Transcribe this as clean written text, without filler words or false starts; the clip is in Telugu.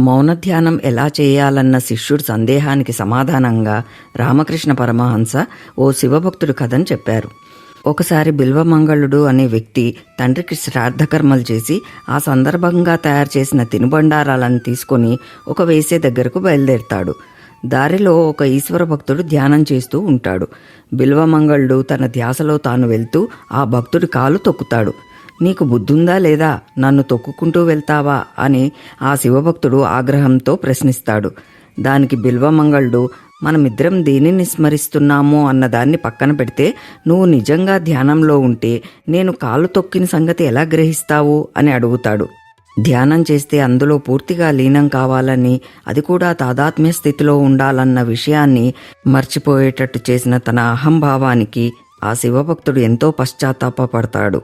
మౌన ధ్యానం ఎలా చేయాలన్న శిష్యుడి సందేహానికి సమాధానంగా రామకృష్ణ పరమహంస ఓ శివభక్తుడి కథను చెప్పారు. ఒకసారి బిల్వమంగళుడు అనే వ్యక్తి తండ్రికి శ్రాద్ధకర్మలు చేసి ఆ సందర్భంగా తయారు చేసిన తినుబండారాలను తీసుకొని ఒక వేసే దగ్గరకు బయలుదేరతాడు. దారిలో ఒక ఈశ్వర భక్తుడు ధ్యానం చేస్తూ ఉంటాడు. బిల్వమంగళుడు తన ధ్యాసలో తాను వెళ్తూ ఆ భక్తుడి కాలు తొక్కుతాడు. నీకు బుద్ధుందా లేదా, నన్ను తొక్కుకుంటూ వెళ్తావా అని ఆ శివభక్తుడు ఆగ్రహంతో ప్రశ్నిస్తాడు. దానికి బిల్వమంగళుడు, మనమిద్దరం దేనిని స్మరిస్తున్నామో అన్నదాన్ని పక్కన పెడితే నువ్వు నిజంగా ధ్యానంలో ఉంటే నేను కాలు తొక్కిన సంగతి ఎలా గ్రహిస్తావు అని అడుగుతాడు. ధ్యానం చేస్తే అందులో పూర్తిగా లీనం కావాలని, అది కూడా తాదాత్మ్య స్థితిలో ఉండాలన్న విషయాన్ని మర్చిపోయేటట్టు చేసిన తన అహంభావానికి ఆ శివభక్తుడు ఎంతో పశ్చాత్తాపపడతాడు.